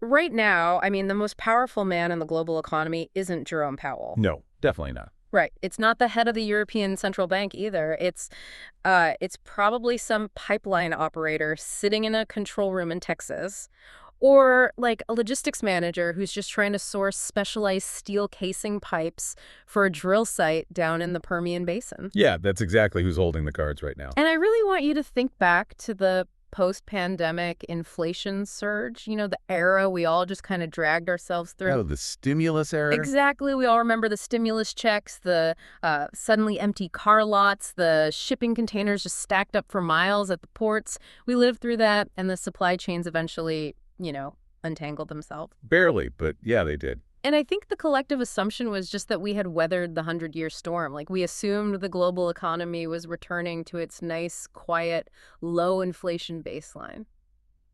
right now, I mean, the most powerful man in the global economy isn't Jerome Powell. No, definitely not. Right. It's not the head of the European Central Bank either. It's probably some pipeline operator sitting in a control room in Texas, or like a logistics manager who's just trying to source specialized steel casing pipes for a drill site down in the Permian Basin. Yeah, that's exactly who's holding the cards right now. And I really want you to think back to the post-pandemic inflation surge, the era we all just kind of dragged ourselves through. Oh, the stimulus era? Exactly. We all remember the stimulus checks, the suddenly empty car lots, the shipping containers just stacked up for miles at the ports. We lived through that, and the supply chains eventually, untangled themselves. Barely, but yeah, they did. And I think the collective assumption was just that we had weathered the 100-year storm. Like, we assumed the global economy was returning to its nice, quiet, low inflation baseline.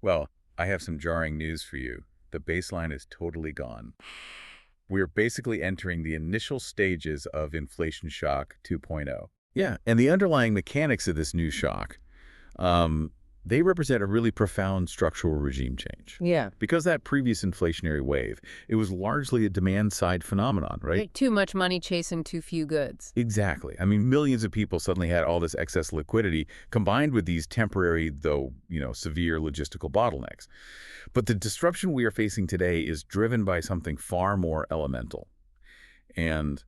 Well, I have some jarring news for you. The baseline is totally gone. We're basically entering the initial stages of inflation shock 2.0. Yeah, and the underlying mechanics of this new shock, they represent a really profound structural regime change. Yeah. Because that previous inflationary wave, it was largely a demand-side phenomenon, right? Too much money chasing too few goods. Exactly. I mean, millions of people suddenly had all this excess liquidity combined with these temporary, though, severe logistical bottlenecks. But the disruption we are facing today is driven by something far more elemental. And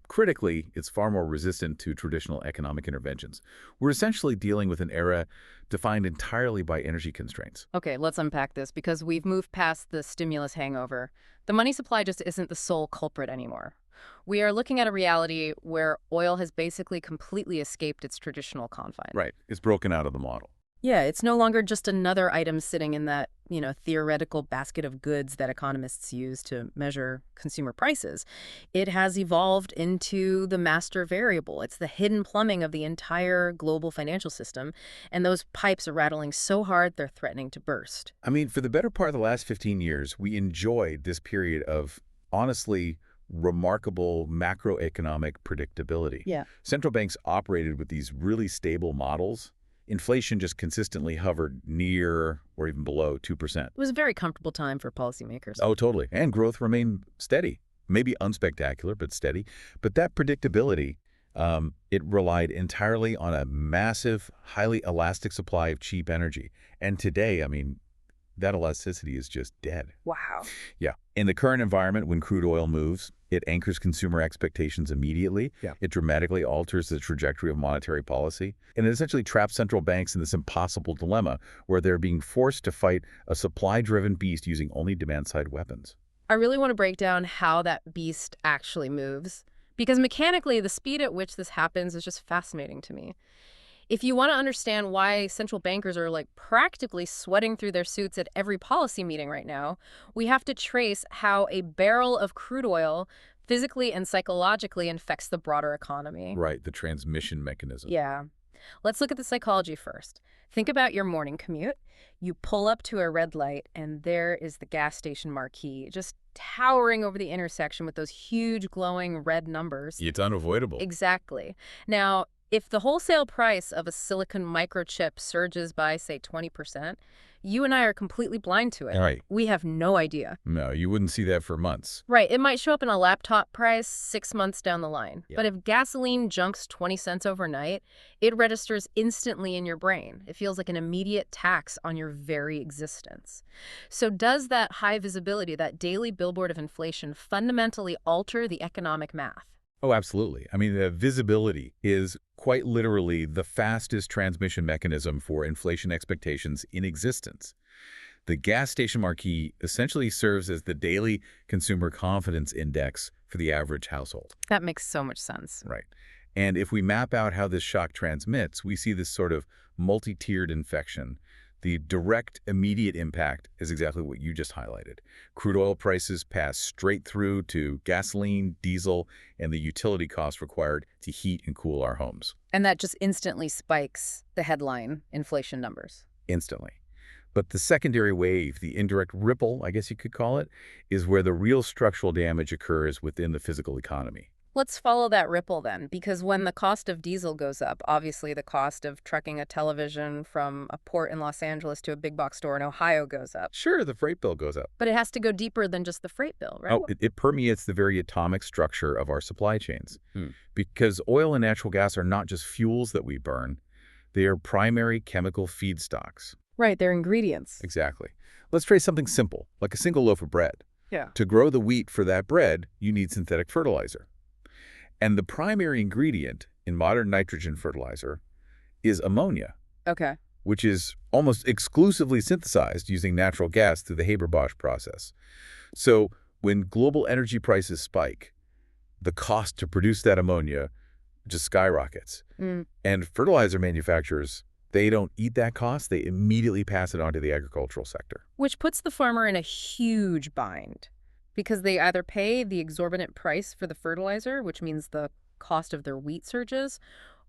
critically, it's far more resistant to traditional economic interventions. We're essentially dealing with an era defined entirely by energy constraints. Okay, let's unpack this because we've moved past the stimulus hangover. The money supply just isn't the sole culprit anymore. We are looking at a reality where oil has basically completely escaped its traditional confines. Right. It's broken out of the model. Yeah, it's no longer just another item sitting in that, theoretical basket of goods that economists use to measure consumer prices. It has evolved into the master variable. It's the hidden plumbing of the entire global financial system, and those pipes are rattling so hard they're threatening to burst. I mean, for the better part of the last 15 years, we enjoyed this period of, honestly, remarkable macroeconomic predictability. Yeah. Central banks operated with these really stable models. Inflation just consistently hovered near or even below 2%. It was a very comfortable time for policymakers. Oh, totally. And growth remained steady. Maybe unspectacular, but steady. But that predictability, it relied entirely on a massive, highly elastic supply of cheap energy. And today, I mean, that elasticity is just dead. Wow. Yeah. In the current environment, when crude oil moves, it anchors consumer expectations immediately. Yeah. It dramatically alters the trajectory of monetary policy. And it essentially traps central banks in this impossible dilemma where they're being forced to fight a supply-driven beast using only demand-side weapons. I really want to break down how that beast actually moves, because mechanically, the speed at which this happens is just fascinating to me. If you want to understand why central bankers are practically sweating through their suits at every policy meeting right now, we have to trace how a barrel of crude oil physically and psychologically infects the broader economy. Right, the transmission mechanism. Yeah. Let's look at the psychology first. Think about your morning commute. You pull up to a red light, and there is the gas station marquee, just towering over the intersection with those huge glowing red numbers. It's unavoidable. Exactly. Now, if the wholesale price of a silicon microchip surges by, say, 20%, you and I are completely blind to it. All right. We have no idea. No, you wouldn't see that for months. Right. It might show up in a laptop price 6 months down the line. Yeah. But if gasoline junks 20 cents overnight, it registers instantly in your brain. It feels like an immediate tax on your very existence. So does that high visibility, that daily billboard of inflation, fundamentally alter the economic math? Oh, absolutely. I mean, the visibility is quite literally the fastest transmission mechanism for inflation expectations in existence. The gas station marquee essentially serves as the daily consumer confidence index for the average household. That makes so much sense. Right. And if we map out how this shock transmits, we see this sort of multi-tiered infection. The direct, immediate impact is exactly what you just highlighted. Crude oil prices pass straight through to gasoline, diesel, and the utility costs required to heat and cool our homes. And that just instantly spikes the headline inflation numbers. Instantly. But the secondary wave, the indirect ripple, I guess you could call it, is where the real structural damage occurs within the physical economy. Let's follow that ripple then, because when the cost of diesel goes up, obviously the cost of trucking a television from a port in Los Angeles to a big box store in Ohio goes up. Sure, the freight bill goes up. But it has to go deeper than just the freight bill, right? Oh, it permeates the very atomic structure of our supply chains. Because oil and natural gas are not just fuels that we burn, they are primary chemical feedstocks. Right, they're ingredients. Exactly. Let's trace something simple, like a single loaf of bread. Yeah. To grow the wheat for that bread, you need synthetic fertilizer. And the primary ingredient in modern nitrogen fertilizer is ammonia, Okay. which is almost exclusively synthesized using natural gas through the Haber-Bosch process. So when global energy prices spike, the cost to produce that ammonia just skyrockets. And fertilizer manufacturers, they don't eat that cost. They immediately pass it on to the agricultural sector. Which puts the farmer in a huge bind because they either pay the exorbitant price for the fertilizer, which means the cost of their wheat surges,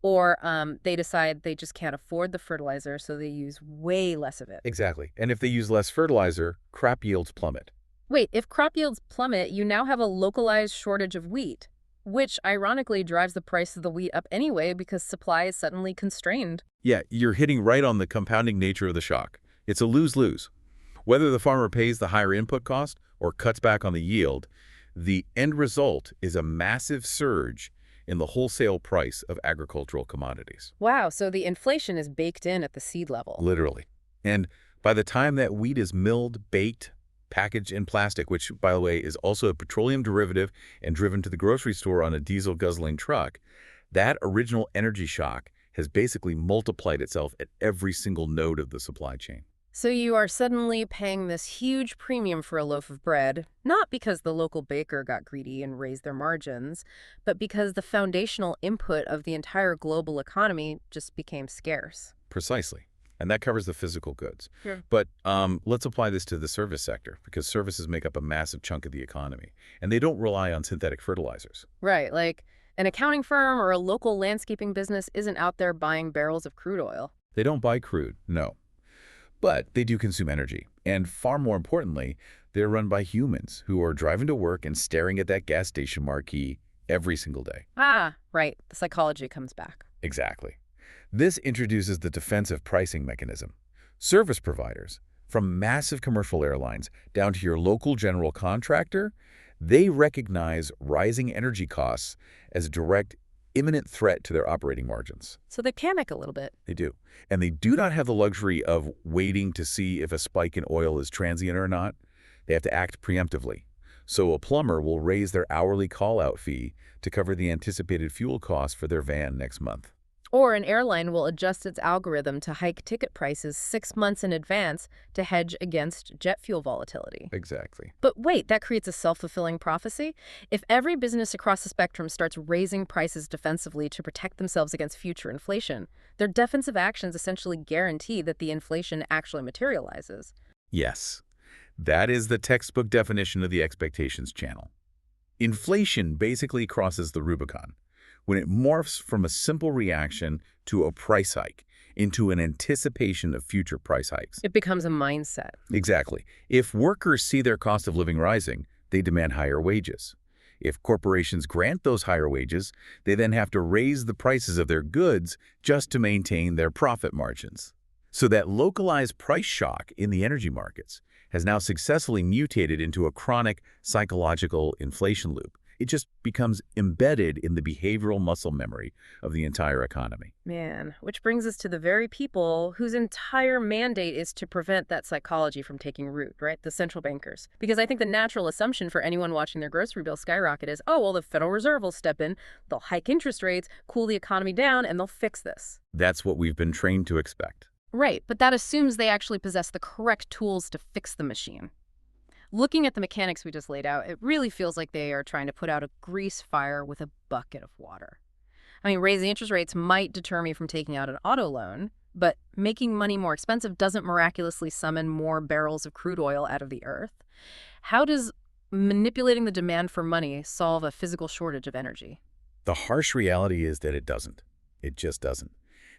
or they decide they just can't afford the fertilizer, so they use way less of it. Exactly. And if they use less fertilizer, crop yields plummet. Wait, if crop yields plummet, you now have a localized shortage of wheat, which ironically drives the price of the wheat up anyway because supply is suddenly constrained. Yeah, you're hitting right on the compounding nature of the shock. It's a lose-lose. Whether the farmer pays the higher input cost or cuts back on the yield, the end result is a massive surge in the wholesale price of agricultural commodities. Wow, so the inflation is baked in at the seed level. Literally. And by the time that wheat is milled, baked, packaged in plastic, which, by the way, is also a petroleum derivative and driven to the grocery store on a diesel-guzzling truck, that original energy shock has basically multiplied itself at every single node of the supply chain. So you are suddenly paying this huge premium for a loaf of bread, not because the local baker got greedy and raised their margins, but because the foundational input of the entire global economy just became scarce. Precisely. And that covers the physical goods. Sure. But let's apply this to the service sector, because services make up a massive chunk of the economy, and they don't rely on synthetic fertilizers. Right, like an accounting firm or a local landscaping business isn't out there buying barrels of crude oil. They don't buy crude, no. But they do consume energy. And far more importantly, they're run by humans who are driving to work and staring at that gas station marquee every single day. Ah, right, the psychology comes back. Exactly. This introduces the defensive pricing mechanism. Service providers, from massive commercial airlines down to your local general contractor, they recognize rising energy costs as a direct, imminent threat to their operating margins. So they panic a little bit. They do. And they do not have the luxury of waiting to see if a spike in oil is transient or not. They have to act preemptively. So a plumber will raise their hourly call-out fee to cover the anticipated fuel costs for their van next month. Or an airline will adjust its algorithm to hike ticket prices 6 months in advance to hedge against jet fuel volatility. Exactly. But wait, that creates a self-fulfilling prophecy? If every business across the spectrum starts raising prices defensively to protect themselves against future inflation, their defensive actions essentially guarantee that the inflation actually materializes. Yes. That is the textbook definition of the expectations channel. Inflation basically crosses the Rubicon when it morphs from a simple reaction to a price hike into an anticipation of future price hikes. It becomes a mindset. Exactly. If workers see their cost of living rising, they demand higher wages. If corporations grant those higher wages, they then have to raise the prices of their goods just to maintain their profit margins. So that localized price shock in the energy markets has now successfully mutated into a chronic psychological inflation loop. It just becomes embedded in the behavioral muscle memory of the entire economy. Man, which brings us to the very people whose entire mandate is to prevent that psychology from taking root, right? The central bankers. Because I think the natural assumption for anyone watching their grocery bill skyrocket is, oh, well, the Federal Reserve will step in, they'll hike interest rates, cool the economy down, and they'll fix this. That's what we've been trained to expect. Right, but that assumes they actually possess the correct tools to fix the machine. Looking at the mechanics we just laid out, it really feels like they are trying to put out a grease fire with a bucket of water. I mean, raising interest rates might deter me from taking out an auto loan, but making money more expensive doesn't miraculously summon more barrels of crude oil out of the earth. How does manipulating the demand for money solve a physical shortage of energy? The harsh reality is that it doesn't. It just doesn't.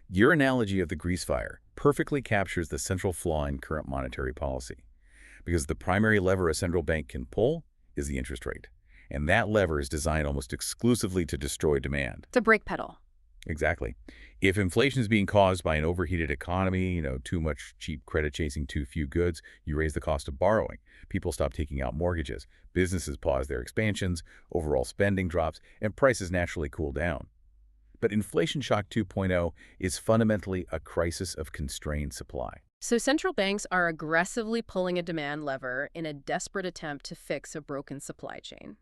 Your analogy of the grease fire perfectly captures the central flaw in current monetary policy. Because the primary lever a central bank can pull is the interest rate. And that lever is designed almost exclusively to destroy demand. It's a brake pedal. Exactly. If inflation is being caused by an overheated economy, too much cheap credit chasing too few goods, you raise the cost of borrowing. People stop taking out mortgages. Businesses pause their expansions, overall spending drops, and prices naturally cool down. But inflation shock 2.0 is fundamentally a crisis of constrained supply. So central banks are aggressively pulling a demand lever in a desperate attempt to fix a broken supply chain.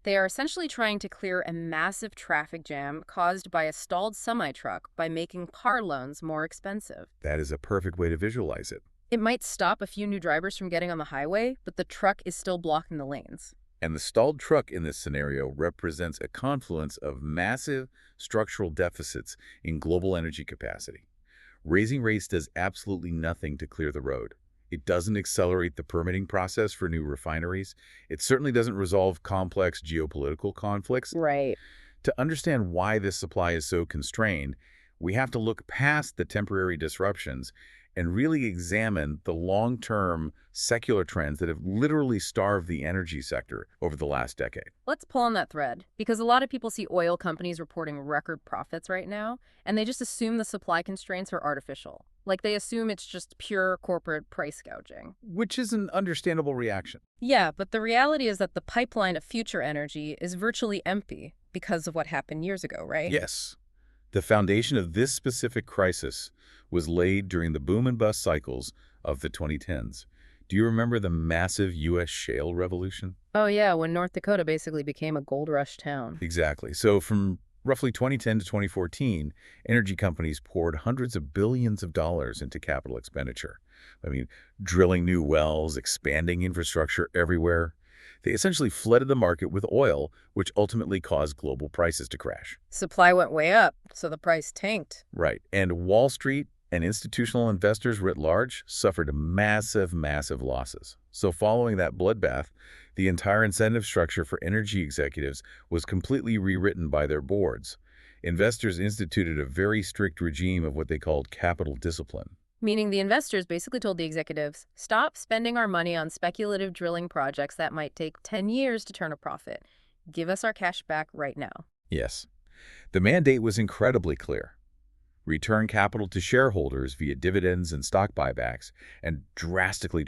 They are essentially trying to clear a massive traffic jam caused by a stalled semi-truck by making car loans more expensive. That is a perfect way to visualize it. It might stop a few new drivers from getting on the highway, but the truck is still blocking the lanes. And the stalled truck in this scenario represents a confluence of massive structural deficits in global energy capacity. Raising rates does absolutely nothing to clear the road. It doesn't accelerate the permitting process for new refineries. It certainly doesn't resolve complex geopolitical conflicts. Right. To understand why this supply is so constrained, we have to look past the temporary disruptions and really examine the long-term secular trends that have literally starved the energy sector over the last decade. Let's pull on that thread, because a lot of people see oil companies reporting record profits right now, and they just assume the supply constraints are artificial. Like they assume it's just pure corporate price gouging. Which is an understandable reaction. Yeah, but the reality is that the pipeline of future energy is virtually empty because of what happened years ago, right? Yes. The foundation of this specific crisis was laid during the boom and bust cycles of the 2010s. Do you remember the massive U.S. shale revolution? Oh yeah, when North Dakota basically became a gold rush town. Exactly. So from roughly 2010 to 2014, energy companies poured hundreds of billions of dollars into capital expenditure. I mean, drilling new wells, expanding infrastructure everywhere. They essentially flooded the market with oil, which ultimately caused global prices to crash. Supply went way up, so the price tanked. Right. And Wall Street and institutional investors writ large suffered massive, massive losses. So following that bloodbath, the entire incentive structure for energy executives was completely rewritten by their boards. Investors instituted a very strict regime of what they called capital discipline. Meaning the investors basically told the executives, stop spending our money on speculative drilling projects that might take 10 years to turn a profit. Give us our cash back right now. Yes. The mandate was incredibly clear. Return capital to shareholders via dividends and stock buybacks, and drastically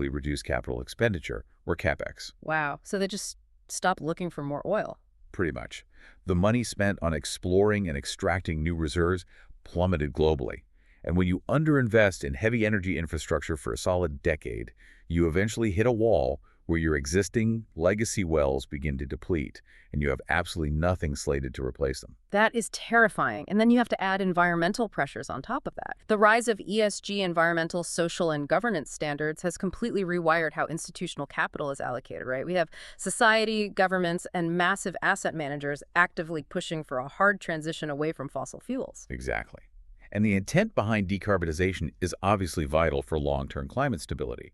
reduce capital expenditure, or CapEx. Wow. So they just stopped looking for more oil. Pretty much. The money spent on exploring and extracting new reserves plummeted globally. And when you underinvest in heavy energy infrastructure for a solid decade, you eventually hit a wall where your existing legacy wells begin to deplete, and you have absolutely nothing slated to replace them. That is terrifying. And then you have to add environmental pressures on top of that. The rise of ESG, environmental, social, and governance standards, has completely rewired how institutional capital is allocated, right? We have society, governments, and massive asset managers actively pushing for a hard transition away from fossil fuels. Exactly. And the intent behind decarbonization is obviously vital for long-term climate stability.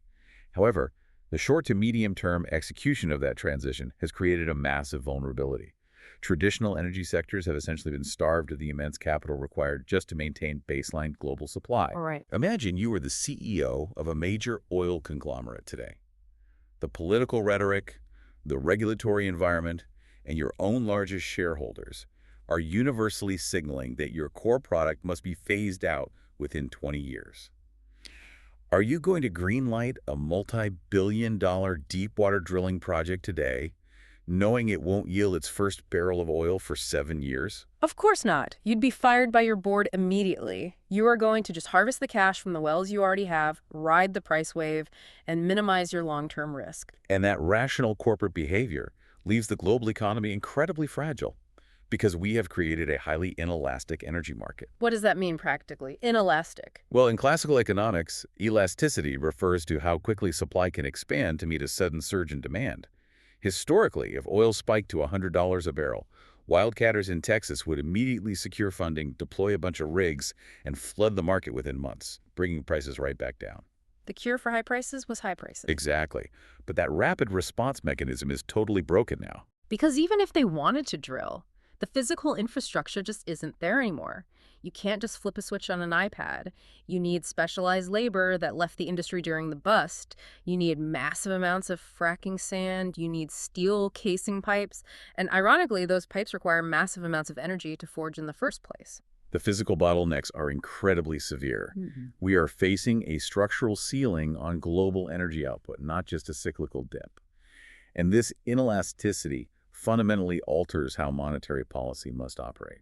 However, the short to medium-term execution of that transition has created a massive vulnerability. Traditional energy sectors have essentially been starved of the immense capital required just to maintain baseline global supply. All right. Imagine you were the CEO of a major oil conglomerate today. The political rhetoric, the regulatory environment, and your own largest shareholders are universally signaling that your core product must be phased out within 20 years. Are you going to greenlight a multi-billion-dollar deep-water drilling project today, knowing it won't yield its first barrel of oil for 7 years? Of course not. You'd be fired by your board immediately. You are going to just harvest the cash from the wells you already have, ride the price wave, and minimize your long-term risk. And that rational corporate behavior leaves the global economy incredibly fragile, because we have created a highly inelastic energy market. What does that mean practically? Inelastic. Well, in classical economics, elasticity refers to how quickly supply can expand to meet a sudden surge in demand. Historically, if oil spiked to $100 a barrel, wildcatters in Texas would immediately secure funding, deploy a bunch of rigs, and flood the market within months, bringing prices right back down. The cure for high prices was high prices. Exactly. But that rapid response mechanism is totally broken now. Because even if they wanted to drill, The physical infrastructure just isn't there anymore. You can't just flip a switch on an iPad. You need specialized labor that left the industry during the bust. You need massive amounts of fracking sand. You need steel casing pipes. And ironically, those pipes require massive amounts of energy to forge in the first place. The physical bottlenecks are incredibly severe. We are facing a structural ceiling on global energy output, not just a cyclical dip. And this inelasticity fundamentally alters how monetary policy must operate.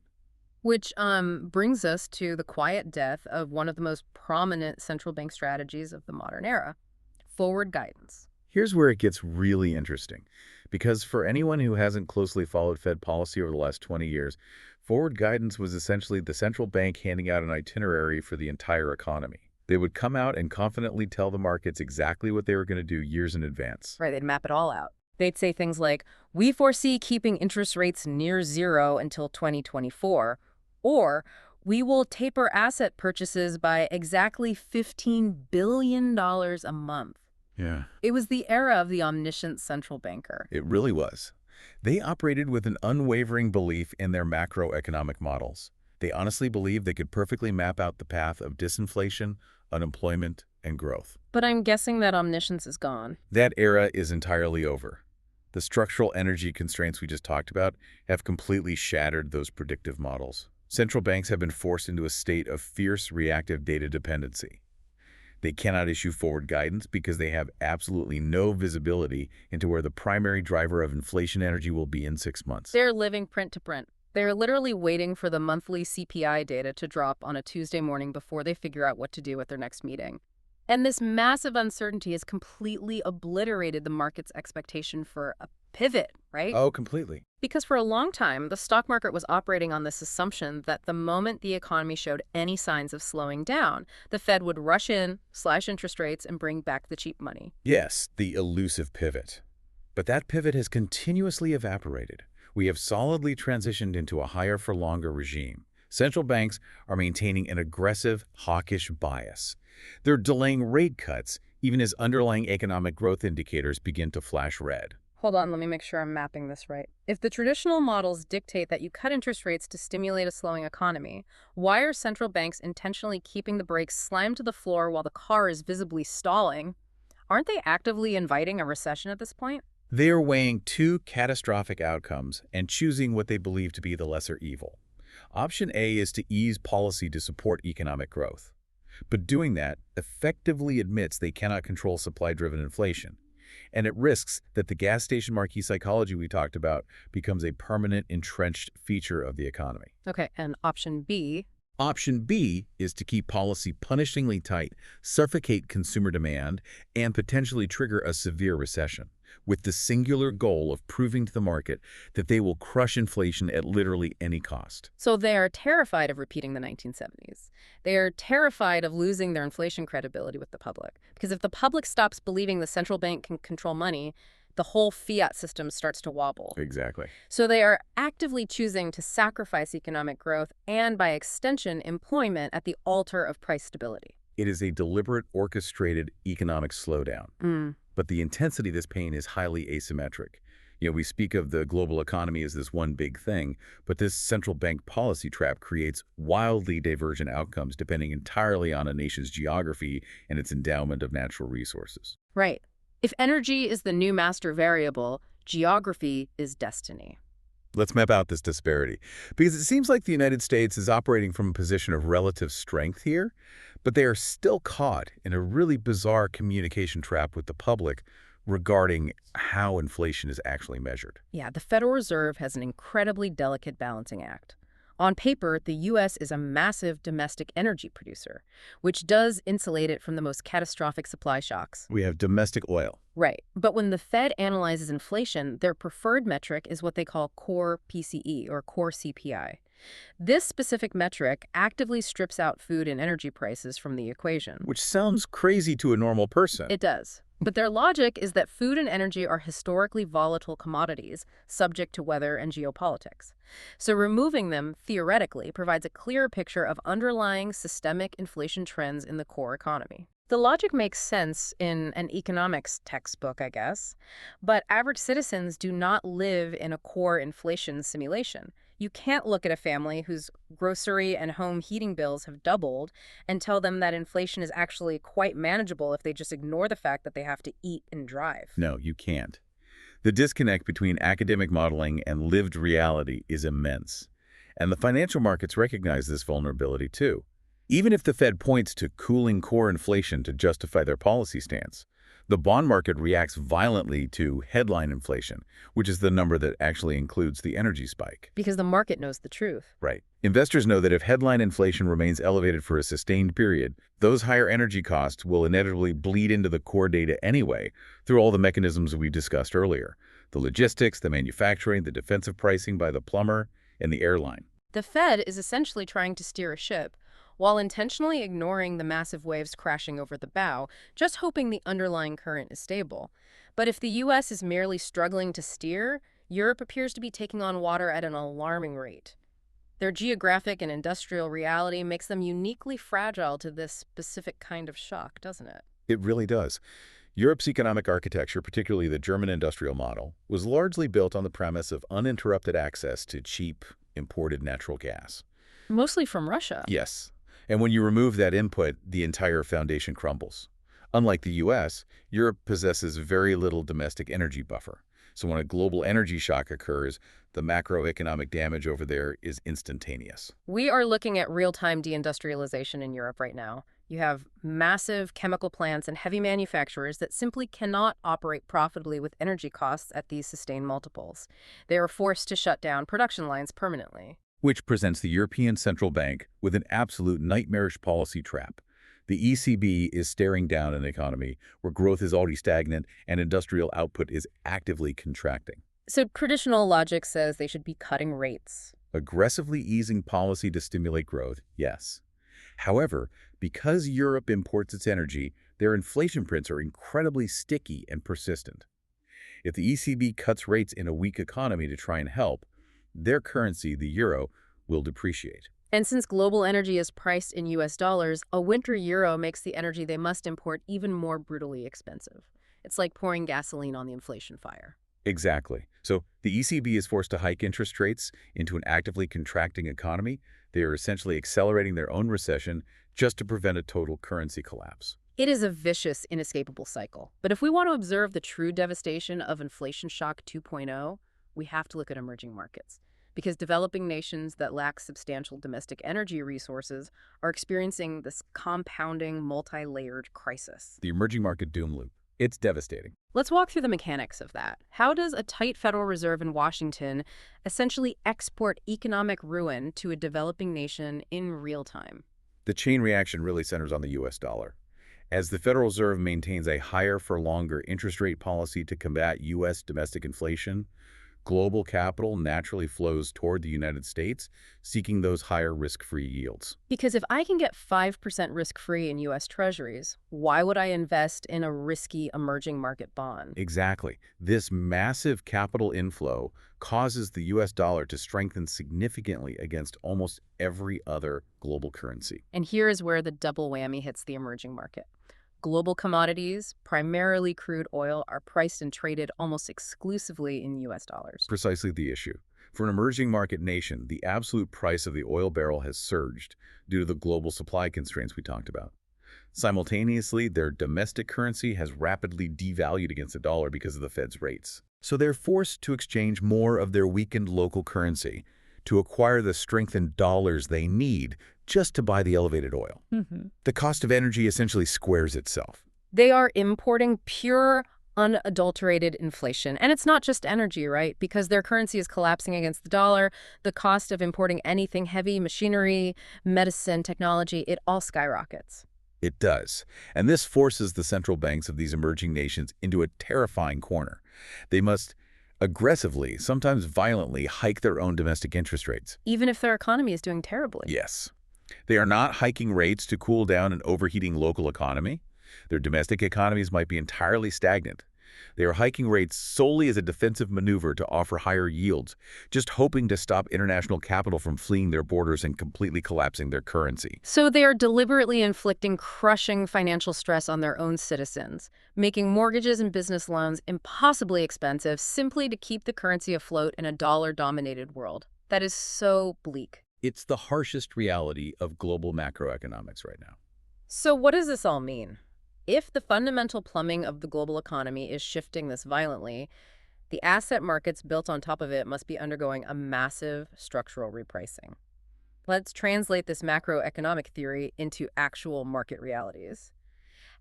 Which brings us to the quiet death of one of the most prominent central bank strategies of the modern era, forward guidance. Here's where it gets really interesting, because for anyone who hasn't closely followed Fed policy over the last 20 years, forward guidance was essentially the central bank handing out an itinerary for the entire economy. They would come out and confidently tell the markets exactly what they were going to do years in advance. Right, they'd map it all out. They'd say things like, we foresee keeping interest rates near zero until 2024, or we will taper asset purchases by exactly $15 billion a month. Yeah, It was the era of the omniscient central banker. it really was. They operated with an unwavering belief in their macroeconomic models. They honestly believed they could perfectly map out the path of disinflation, unemployment, and growth. But I'm guessing that omniscience is gone. That era is entirely over. The structural energy constraints we just talked about have completely shattered those predictive models. Central banks have been forced into a state of fierce reactive data dependency. They cannot issue forward guidance because they have absolutely no visibility into where the primary driver of inflation energy will be in 6 months. They're living print to print. They're literally waiting for the monthly CPI data to drop on a Tuesday morning before they figure out what to do at their next meeting. And this massive uncertainty has completely obliterated the market's expectation for a pivot, right? Oh, completely. Because for a long time, the stock market was operating on this assumption that the moment the economy showed any signs of slowing down, the Fed would rush in, slash interest rates, and bring back the cheap money. Yes, the elusive pivot. But that pivot has continuously evaporated. We have solidly transitioned into a higher-for-longer regime. Central banks are maintaining an aggressive, hawkish bias. They're delaying rate cuts, even as underlying economic growth indicators begin to flash red. Hold on, let me make sure I'm mapping this right. If the traditional models dictate that you cut interest rates to stimulate a slowing economy, why are central banks intentionally keeping the brakes slammed to the floor while the car is visibly stalling? Aren't they actively inviting a recession at this point? They are weighing two catastrophic outcomes and choosing what they believe to be the lesser evil. Option A is to ease policy to support economic growth. But doing that effectively admits they cannot control supply-driven inflation. And it risks that the gas station marquee psychology we talked about becomes a permanent, entrenched feature of the economy. Okay, and option B? Option B is to keep policy punishingly tight, suffocate consumer demand, and potentially trigger a severe recession, with the singular goal of proving to the market that they will crush inflation at literally any cost. So they are terrified of repeating the 1970s. They are terrified of losing their inflation credibility with the public. Because if the public stops believing the central bank can control money, the whole fiat system starts to wobble. Exactly. So they are actively choosing to sacrifice economic growth and, by extension, employment at the altar of price stability. It is a deliberate, orchestrated economic slowdown. But the intensity of this pain is highly asymmetric. We speak of the global economy as this one big thing, but this central bank policy trap creates wildly divergent outcomes depending entirely on a nation's geography and its endowment of natural resources. Right. If energy is the new master variable, geography is destiny. Let's map out this disparity, because it seems like the United States is operating from a position of relative strength here, but they are still caught in a really bizarre communication trap with the public regarding how inflation is actually measured. Yeah, the Federal Reserve has an incredibly delicate balancing act. On paper, the U.S. is a massive domestic energy producer, which does insulate it from the most catastrophic supply shocks. We have domestic oil. Right. But when the Fed analyzes inflation, their preferred metric is what they call core PCE, or core CPI. This specific metric actively strips out food and energy prices from the equation. Which sounds crazy to a normal person. It does. But their logic is that food and energy are historically volatile commodities, subject to weather and geopolitics. So removing them, theoretically, provides a clearer picture of underlying systemic inflation trends in the core economy. The logic makes sense in an economics textbook, I guess, but average citizens do not live in a core inflation simulation. You can't look at a family whose grocery and home heating bills have doubled and tell them that inflation is actually quite manageable if they just ignore the fact that they have to eat and drive. No, you can't. The disconnect between academic modeling and lived reality is immense. And the financial markets recognize this vulnerability too. Even if the Fed points to cooling core inflation to justify their policy stance, the bond market reacts violently to headline inflation, which is the number that actually includes the energy spike. Because the market knows the truth. Right. Investors know that if headline inflation remains elevated for a sustained period, those higher energy costs will inevitably bleed into the core data anyway through all the mechanisms we discussed earlier: the logistics, the manufacturing, the defensive pricing by the plumber, and the airline. The Fed is essentially trying to steer a ship while intentionally ignoring the massive waves crashing over the bow, just hoping the underlying current is stable. But if the U.S. is merely struggling to steer, Europe appears to be taking on water at an alarming rate. Their geographic and industrial reality makes them uniquely fragile to this specific kind of shock, doesn't it? It really does. Europe's economic architecture, particularly the German industrial model, was largely built on the premise of uninterrupted access to cheap, imported natural gas. Mostly from Russia. Yes. And when you remove that input, the entire foundation crumbles. Unlike the U.S., Europe possesses very little domestic energy buffer. So when a global energy shock occurs, the macroeconomic damage over there is instantaneous. We are looking at real-time deindustrialization in Europe right now. You have massive chemical plants and heavy manufacturers that simply cannot operate profitably with energy costs at these sustained multiples. They are forced to shut down production lines permanently. Which presents the European Central Bank with an absolute nightmarish policy trap. The ECB is staring down an economy where growth is already stagnant and industrial output is actively contracting. So traditional logic says they should be cutting rates. Aggressively easing policy to stimulate growth, yes. However, because Europe imports its energy, their inflation prints are incredibly sticky and persistent. If the ECB cuts rates in a weak economy to try and help, their currency, the euro, will depreciate. And since global energy is priced in US dollars, a winter euro makes the energy they must import even more brutally expensive. It's like pouring gasoline on the inflation fire. Exactly. So the ECB is forced to hike interest rates into an actively contracting economy. They are essentially accelerating their own recession just to prevent a total currency collapse. It is a vicious, inescapable cycle. But if we want to observe the true devastation of inflation shock 2.0, we have to look at emerging markets. Because developing nations that lack substantial domestic energy resources are experiencing this compounding, multi-layered crisis. The emerging market doom loop. It's devastating. Let's walk through the mechanics of that. How does a tight Federal Reserve in Washington essentially export economic ruin to a developing nation in real time? The chain reaction really centers on the U.S. dollar. As the Federal Reserve maintains a higher for longer interest rate policy to combat U.S. domestic inflation, global capital naturally flows toward the United States, seeking those higher risk-free yields. Because if I can get 5% risk-free in U.S. Treasuries, why would I invest in a risky emerging market bond? Exactly. This massive capital inflow causes the U.S. dollar to strengthen significantly against almost every other global currency. And here is where the double whammy hits the emerging market. Global commodities, primarily crude oil, are priced and traded almost exclusively in U.S. dollars. Precisely the issue. For an emerging market nation, the absolute price of the oil barrel has surged due to the global supply constraints we talked about. Simultaneously, their domestic currency has rapidly devalued against the dollar because of the Fed's rates. So they're forced to exchange more of their weakened local currency to acquire the strengthened dollars they need just to buy the elevated oil. The cost of energy essentially squares itself. They are importing pure, unadulterated inflation. And it's not just energy, right? Because their currency is collapsing against the dollar, the cost of importing anything heavy, machinery, medicine, technology, it all skyrockets. It does. And this forces the central banks of these emerging nations into a terrifying corner. They must aggressively, sometimes violently, hike their own domestic interest rates. Even if their economy is doing terribly. Yes. They are not hiking rates to cool down an overheating local economy. Their domestic economies might be entirely stagnant. They are hiking rates solely as a defensive maneuver to offer higher yields, just hoping to stop international capital from fleeing their borders and completely collapsing their currency. So they are deliberately inflicting crushing financial stress on their own citizens, making mortgages and business loans impossibly expensive simply to keep the currency afloat in a dollar-dominated world. That is so bleak. It's the harshest reality of global macroeconomics right now. So what does this all mean? If the fundamental plumbing of the global economy is shifting this violently, the asset markets built on top of it must be undergoing a massive structural repricing. Let's translate this macroeconomic theory into actual market realities.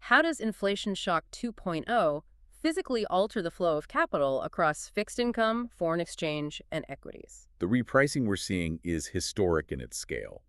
How does inflation shock 2.0 physically alter the flow of capital across fixed income, foreign exchange, and equities? The repricing we're seeing is historic in its scale.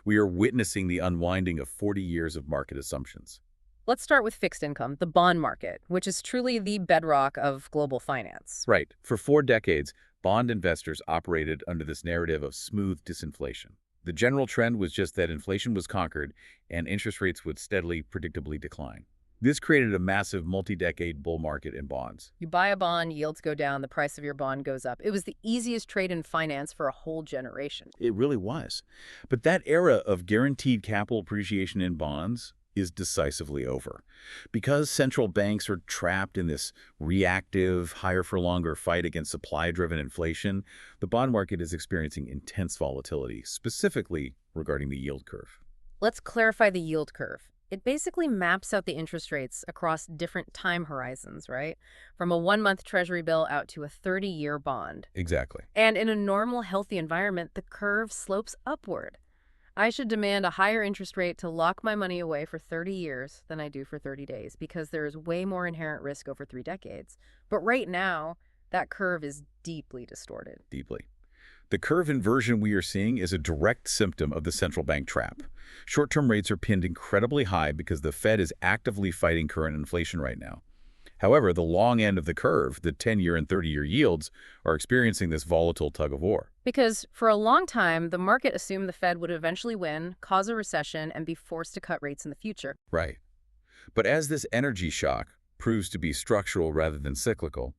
We are witnessing the unwinding of 40 years of market assumptions. Let's start with fixed income, the bond market, which is truly the bedrock of global finance. Right. For 4 decades, bond investors operated under this narrative of smooth disinflation. The general trend was just that inflation was conquered and interest rates would steadily, predictably decline. This created a massive multi-decade bull market in bonds. You buy a bond, yields go down, the price of your bond goes up. It was the easiest trade in finance for a whole generation. It really was. But that era of guaranteed capital appreciation in bonds is decisively over. Because central banks are trapped in this reactive, higher-for-longer fight against supply-driven inflation, the bond market is experiencing intense volatility, specifically regarding the yield curve. Let's clarify the yield curve. It basically maps out the interest rates across different time horizons, right? From a 1-month treasury bill out to a 30-year bond. Exactly. And in a normal, healthy environment, the curve slopes upward. I should demand a higher interest rate to lock my money away for 30 years than I do for 30 days because there is way more inherent risk over 3 decades. But right now, that curve is deeply distorted. Deeply. The curve inversion we are seeing is a direct symptom of the central bank trap. Short-term rates are pinned incredibly high because the Fed is actively fighting current inflation right now. However, the long end of the curve, the 10-year and 30-year yields, are experiencing this volatile tug-of-war. Because for a long time, the market assumed the Fed would eventually win, cause a recession, and be forced to cut rates in the future. Right. But as this energy shock proves to be structural rather than cyclical,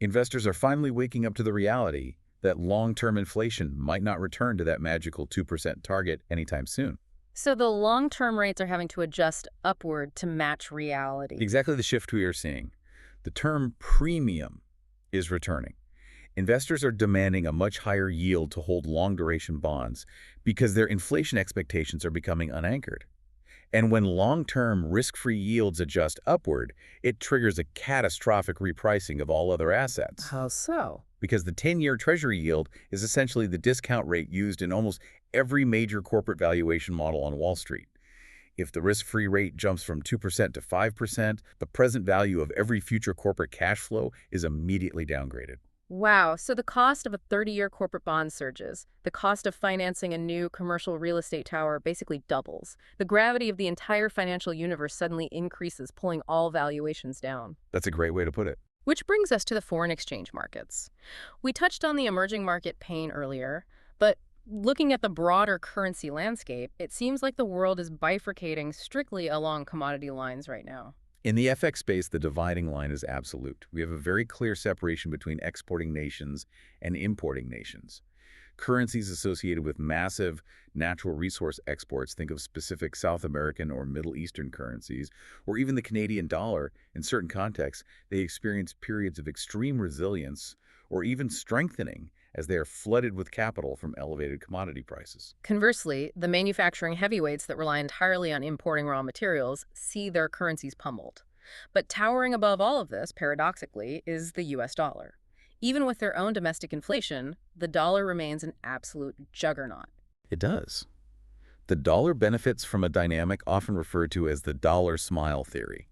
investors are finally waking up to the reality that long-term inflation might not return to that magical 2% target anytime soon. So the long-term rates are having to adjust upward to match reality. Exactly the shift we are seeing. The term premium is returning. Investors are demanding a much higher yield to hold long-duration bonds because their inflation expectations are becoming unanchored. And when long-term risk-free yields adjust upward, it triggers a catastrophic repricing of all other assets. How so? Because the 10-year Treasury yield is essentially the discount rate used in almost every major corporate valuation model on Wall Street. If the risk-free rate jumps from 2% to 5%, the present value of every future corporate cash flow is immediately downgraded. Wow, so the cost of a 30-year corporate bond surges. The cost of financing a new commercial real estate tower basically doubles. The gravity of the entire financial universe suddenly increases, pulling all valuations down. That's a great way to put it. Which brings us to the foreign exchange markets. We touched on the emerging market pain earlier, but looking at the broader currency landscape, it seems like the world is bifurcating strictly along commodity lines right now. In the FX space, the dividing line is absolute. We have a very clear separation between exporting nations and importing nations. Currencies associated with massive natural resource exports, think of specific South American or Middle Eastern currencies, or even the Canadian dollar, in certain contexts, they experience periods of extreme resilience or even strengthening as they are flooded with capital from elevated commodity prices. Conversely, the manufacturing heavyweights that rely entirely on importing raw materials see their currencies pummeled. But towering above all of this, paradoxically, is the US dollar. Even with their own domestic inflation, the dollar remains an absolute juggernaut. It does. The dollar benefits from a dynamic often referred to as the dollar smile theory,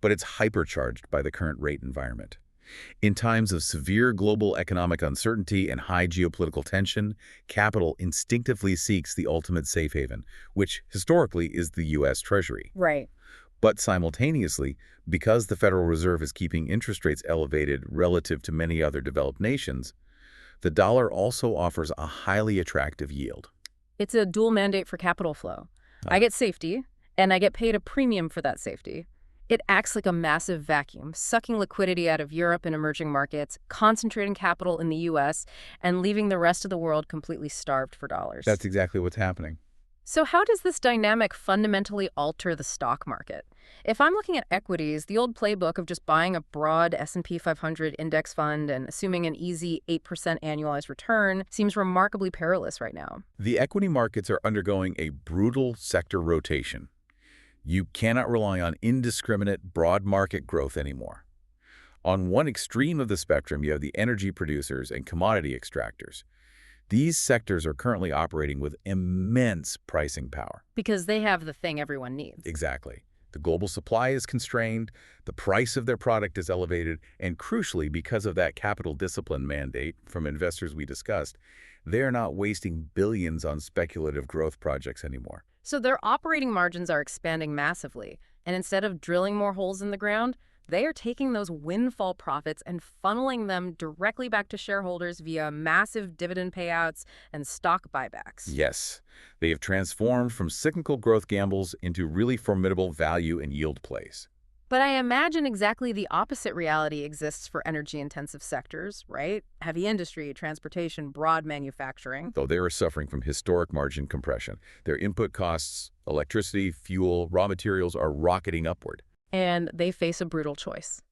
but it's hypercharged by the current rate environment. In times of severe global economic uncertainty and high geopolitical tension, capital instinctively seeks the ultimate safe haven, which historically is the U.S. Treasury. Right. But simultaneously, because the Federal Reserve is keeping interest rates elevated relative to many other developed nations, the dollar also offers a highly attractive yield. It's a dual mandate for capital flow. I get safety, and I get paid a premium for that safety. It acts like a massive vacuum, sucking liquidity out of Europe and emerging markets, concentrating capital in the U.S., and leaving the rest of the world completely starved for dollars. That's exactly what's happening. So how does this dynamic fundamentally alter the stock market? If I'm looking at equities, the old playbook of just buying a broad S&P 500 index fund and assuming an easy 8% annualized return seems remarkably perilous right now. The equity markets are undergoing a brutal sector rotation. You cannot rely on indiscriminate, broad market growth anymore. On one extreme of the spectrum, you have the energy producers and commodity extractors. These sectors are currently operating with immense pricing power. Because they have the thing everyone needs. Exactly. The global supply is constrained, the price of their product is elevated, and crucially, because of that capital discipline mandate from investors we discussed, they're not wasting billions on speculative growth projects anymore. So their operating margins are expanding massively, and instead of drilling more holes in the ground, they are taking those windfall profits and funneling them directly back to shareholders via massive dividend payouts and stock buybacks. Yes, they have transformed from cyclical growth gambles into really formidable value and yield plays. But I imagine exactly the opposite reality exists for energy-intensive sectors, right? Heavy industry, transportation, broad manufacturing. Though they are suffering from historic margin compression, their input costs, electricity, fuel, raw materials are rocketing upward. And they face a brutal choice.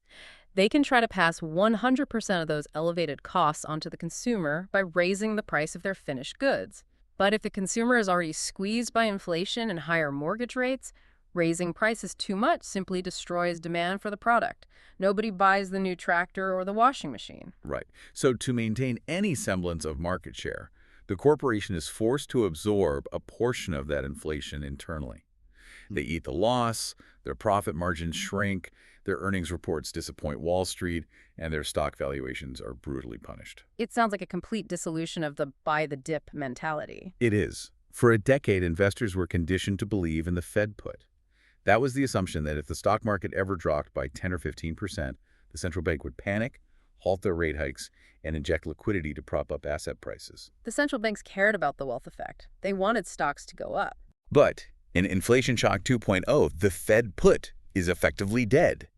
They can try to pass 100% of those elevated costs onto the consumer by raising the price of their finished goods. But if the consumer is already squeezed by inflation and higher mortgage rates, raising prices too much simply destroys demand for the product. Nobody buys the new tractor or the washing machine. Right. So to maintain any semblance of market share, the corporation is forced to absorb a portion of that inflation internally. They eat the loss, their profit margins shrink, their earnings reports disappoint Wall Street, and their stock valuations are brutally punished. It sounds like a complete dissolution of the buy the dip mentality. It is. For a decade, investors were conditioned to believe in the Fed put. That was the assumption that if the stock market ever dropped by 10 or 15%, the central bank would panic, halt their rate hikes, and inject liquidity to prop up asset prices. The central banks cared about the wealth effect. They wanted stocks to go up. But in Inflation Shock 2.0, the Fed put is effectively dead.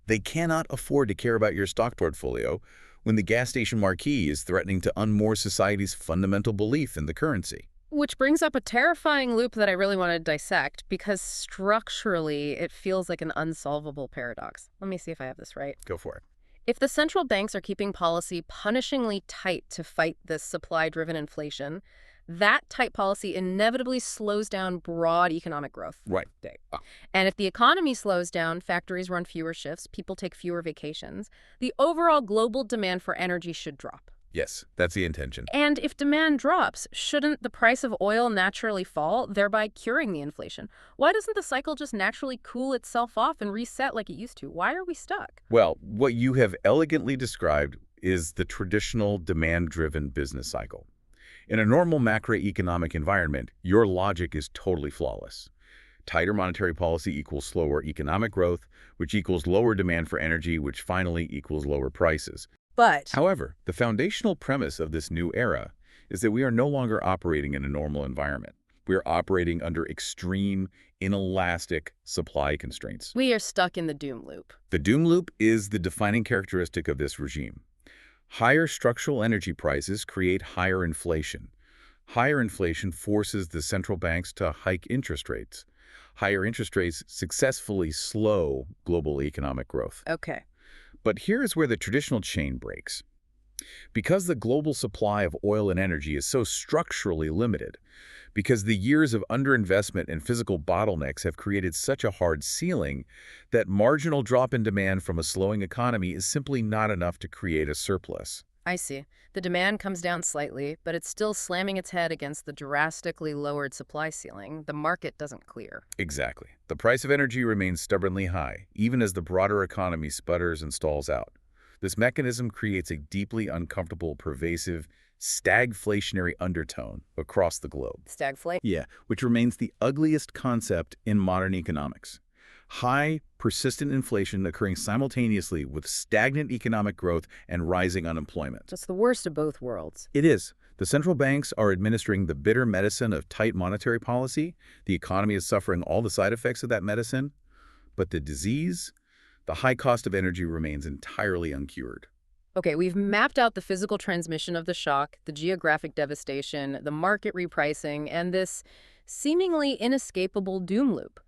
They cannot afford to care about your stock portfolio when the gas station marquee is threatening to unmoor society's fundamental belief in the currency. Which brings up a terrifying loop that I really want to dissect, because structurally it feels like an unsolvable paradox. Let me see if I have this right. Go for it. If the central banks are keeping policy punishingly tight to fight this supply-driven inflation, that tight policy inevitably slows down broad economic growth. Right. And if the economy slows down, factories run fewer shifts, people take fewer vacations, the overall global demand for energy should drop. Yes, that's the intention. And if demand drops, shouldn't the price of oil naturally fall, thereby curing the inflation? Why doesn't the cycle just naturally cool itself off and reset like it used to? Why are we stuck? Well, what you have elegantly described is the traditional demand-driven business cycle. In a normal macroeconomic environment, your logic is totally flawless. Tighter monetary policy equals slower economic growth, which equals lower demand for energy, which finally equals lower prices. But However, the foundational premise of this new era is that we are no longer operating in a normal environment. We are operating under extreme, inelastic supply constraints. we are stuck in the doom loop. The doom loop is the defining characteristic of this regime. Higher structural energy prices create higher inflation. Higher inflation forces the central banks to hike interest rates. Higher interest rates successfully slow global economic growth. Okay. But here is where the traditional chain breaks. Because the global supply of oil and energy is so structurally limited, because the years of underinvestment and physical bottlenecks have created such a hard ceiling, that marginal drop in demand from a slowing economy is simply not enough to create a surplus. I see. The demand comes down slightly, but it's still slamming its head against the drastically lowered supply ceiling. The market doesn't clear. Exactly. The price of energy remains stubbornly high, even as the broader economy sputters and stalls out. This mechanism creates a deeply uncomfortable, pervasive, stagflationary undertone across the globe. Stagflation. Yeah, which remains the ugliest concept in modern economics. High, persistent inflation occurring simultaneously with stagnant economic growth and rising unemployment. That's the worst of both worlds. It is. The central banks are administering the bitter medicine of tight monetary policy. The economy is suffering all the side effects of that medicine. But the disease, the high cost of energy, remains entirely uncured. Okay, we've mapped out the physical transmission of the shock, the geographic devastation, the market repricing, and this seemingly inescapable doom loop.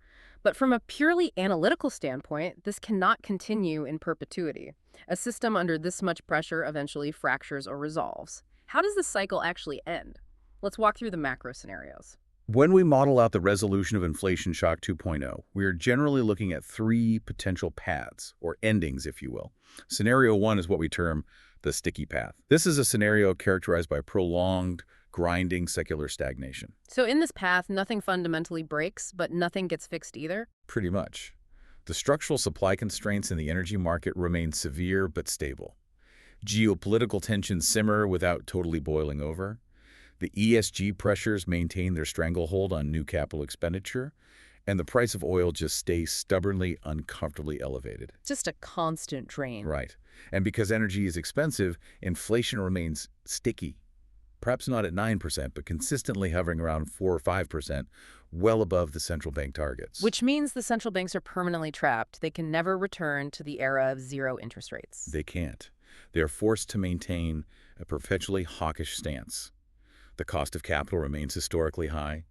But from a purely analytical standpoint, this cannot continue in perpetuity. A system under this much pressure eventually fractures or resolves. How does this cycle actually end? Let's walk through the macro scenarios. When we model out the resolution of inflation shock 2.0, we are generally looking at three potential paths, or endings, if you will. Scenario one is what we term the sticky path. This is a scenario characterized by prolonged, grinding secular stagnation. So in this path, nothing fundamentally breaks, but nothing gets fixed either? Pretty much. The structural supply constraints in the energy market remain severe but stable. Geopolitical tensions simmer without totally boiling over. The ESG pressures maintain their stranglehold on new capital expenditure, and the price of oil just stays stubbornly, uncomfortably elevated. Just a constant drain. Right. And because energy is expensive, inflation remains sticky. Perhaps not at 9%, but consistently hovering around 4 or 5%, well above the central bank targets. Which means the central banks are permanently trapped. They can never return to the era of zero interest rates. They can't. They are forced to maintain a perpetually hawkish stance. The cost of capital remains historically high.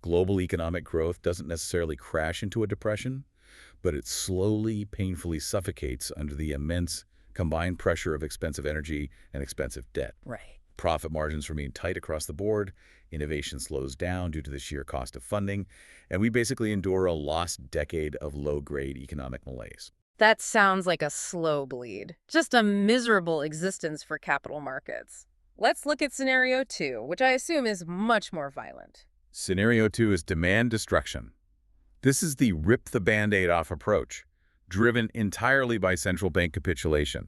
Global economic growth doesn't necessarily crash into a depression, but it slowly, painfully suffocates under the immense combined pressure of expensive energy and expensive debt. Right. Profit margins remain tight across the board, innovation slows down due to the sheer cost of funding, and we basically endure a lost decade of low-grade economic malaise. That sounds like a slow bleed. Just a miserable existence for capital markets. Let's look at scenario two, which I assume is much more violent. Scenario two is demand destruction. This is the rip-the-Band-Aid-off approach, driven entirely by central bank capitulation.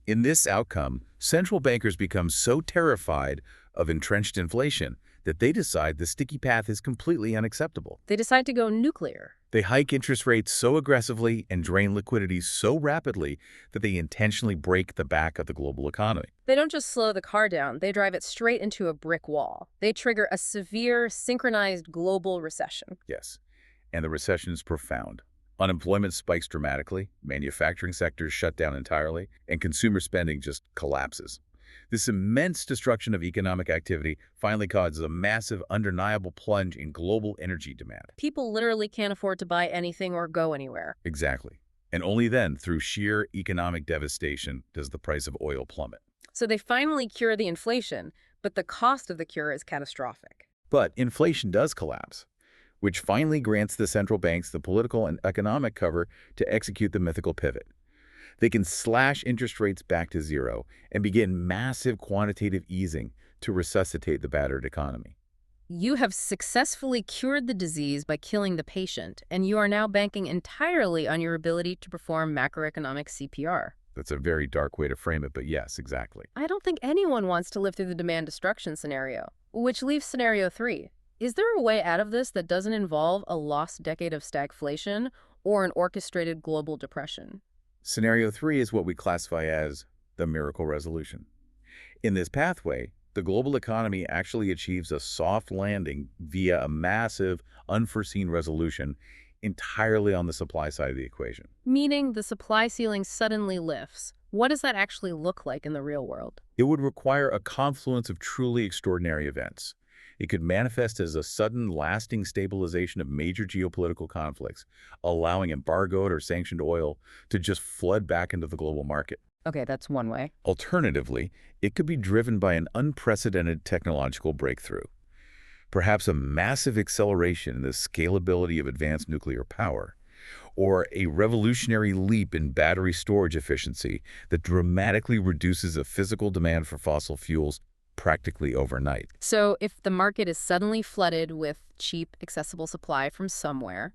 In this outcome, central bankers become so terrified of entrenched inflation that they decide the sticky path is completely unacceptable. They decide to go nuclear. They hike interest rates so aggressively and drain liquidity so rapidly that they intentionally break the back of the global economy. They don't just slow the car down, they drive it straight into a brick wall. They trigger a severe, synchronized global recession. Yes, and the recession is profound. Unemployment spikes dramatically, manufacturing sectors shut down entirely, and consumer spending just collapses. This immense destruction of economic activity finally causes a massive, undeniable plunge in global energy demand. People literally can't afford to buy anything or go anywhere. Exactly. And only then, through sheer economic devastation, does the price of oil plummet. So they finally cure the inflation, but the cost of the cure is catastrophic. But inflation does collapse, which finally grants the central banks the political and economic cover to execute the mythical pivot. They can slash interest rates back to zero and begin massive quantitative easing to resuscitate the battered economy. You have successfully cured the disease by killing the patient, and you are now banking entirely on your ability to perform macroeconomic CPR. That's a very dark way to frame it, but yes, exactly. I don't think anyone wants to live through the demand destruction scenario, which leaves scenario three. Is there a way out of this that doesn't involve a lost decade of stagflation or an orchestrated global depression? Scenario 3 is what we classify as the miracle resolution. In this pathway, the global economy actually achieves a soft landing via a massive, unforeseen resolution entirely on the supply side of the equation. Meaning the supply ceiling suddenly lifts. What does that actually look like in the real world? It would require a confluence of truly extraordinary events. It could manifest as a sudden, lasting stabilization of major geopolitical conflicts, allowing embargoed or sanctioned oil to just flood back into the global market. Okay, that's one way. Alternatively, it could be driven by an unprecedented technological breakthrough. Perhaps a massive acceleration in the scalability of advanced nuclear power, or a revolutionary leap in battery storage efficiency that dramatically reduces the physical demand for fossil fuels practically overnight. So if the market is suddenly flooded with cheap, accessible supply from somewhere,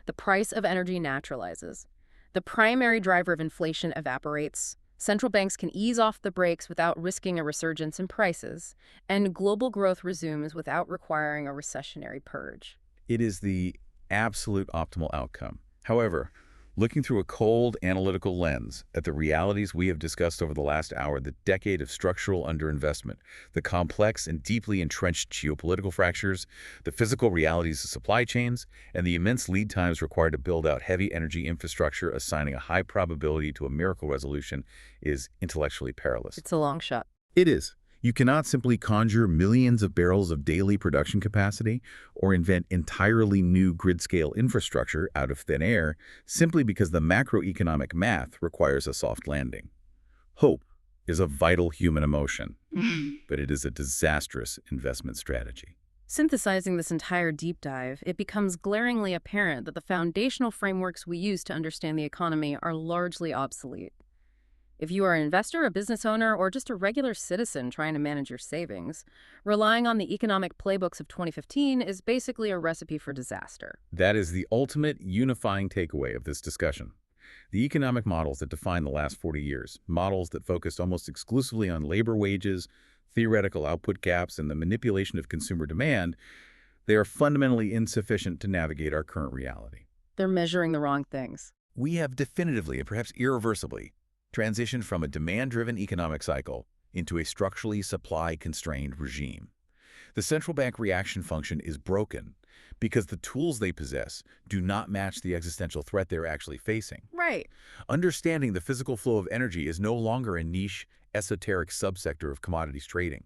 the price of energy naturalizes. The primary driver of inflation evaporates. Central banks can ease off the brakes without risking a resurgence in prices, and global growth resumes without requiring a recessionary purge. It is the absolute optimal outcome. However, looking through a cold, analytical lens at the realities we have discussed over the last hour, the decade of structural underinvestment, the complex and deeply entrenched geopolitical fractures, the physical realities of supply chains, and the immense lead times required to build out heavy energy infrastructure, assigning a high probability to a miracle resolution is intellectually perilous. It's a long shot. It is. You cannot simply conjure millions of barrels of daily production capacity or invent entirely new grid-scale infrastructure out of thin air simply because the macroeconomic math requires a soft landing. Hope is a vital human emotion, but it is a disastrous investment strategy. Synthesizing this entire deep dive, it becomes glaringly apparent that the foundational frameworks we use to understand the economy are largely obsolete. If you are an investor, a business owner, or just a regular citizen trying to manage your savings, relying on the economic playbooks of 2015 is basically a recipe for disaster. That is the ultimate unifying takeaway of this discussion. The economic models that define the last 40 years, models that focused almost exclusively on labor wages, theoretical output gaps, and the manipulation of consumer demand, they are fundamentally insufficient to navigate our current reality. They're measuring the wrong things. We have definitively and perhaps irreversibly transitioned from a demand-driven economic cycle into a structurally supply-constrained regime. The central bank reaction function is broken because the tools they possess do not match the existential threat they're actually facing. Right. Understanding the physical flow of energy is no longer a niche, esoteric subsector of commodities trading.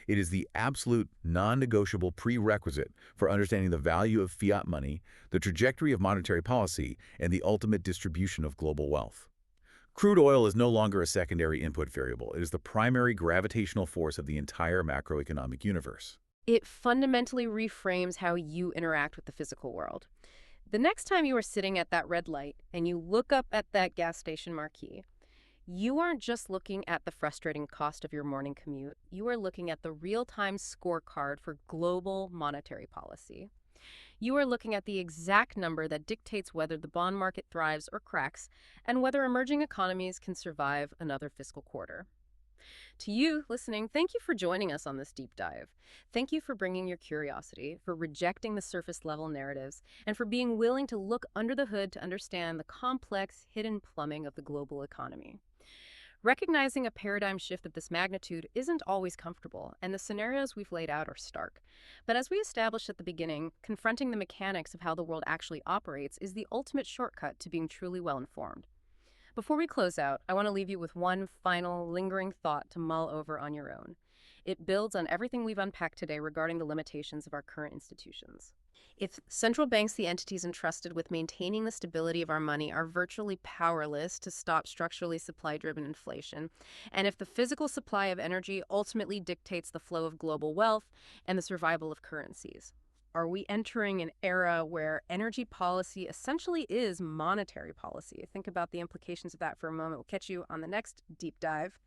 It is the absolute, non-negotiable prerequisite for understanding the value of fiat money, the trajectory of monetary policy, and the ultimate distribution of global wealth. Crude oil is no longer a secondary input variable. It is the primary gravitational force of the entire macroeconomic universe. It fundamentally reframes how you interact with the physical world. The next time you are sitting at that red light and you look up at that gas station marquee, you aren't just looking at the frustrating cost of your morning commute. You are looking at the real-time scorecard for global monetary policy. You are looking at the exact number that dictates whether the bond market thrives or cracks and whether emerging economies can survive another fiscal quarter. To you listening, thank you for joining us on this deep dive. Thank you for bringing your curiosity, for rejecting the surface level narratives, and for being willing to look under the hood to understand the complex, hidden plumbing of the global economy. Recognizing a paradigm shift of this magnitude isn't always comfortable, and the scenarios we've laid out are stark. But as we established at the beginning, confronting the mechanics of how the world actually operates is the ultimate shortcut to being truly well-informed. Before we close out, I want to leave you with one final, lingering thought to mull over on your own. It builds on everything we've unpacked today regarding the limitations of our current institutions. If central banks, the entities entrusted with maintaining the stability of our money, are virtually powerless to stop structurally supply-driven inflation, and if the physical supply of energy ultimately dictates the flow of global wealth and the survival of currencies, are we entering an era where energy policy essentially is monetary policy? Think about the implications of that for a moment. We'll catch you on the next deep dive.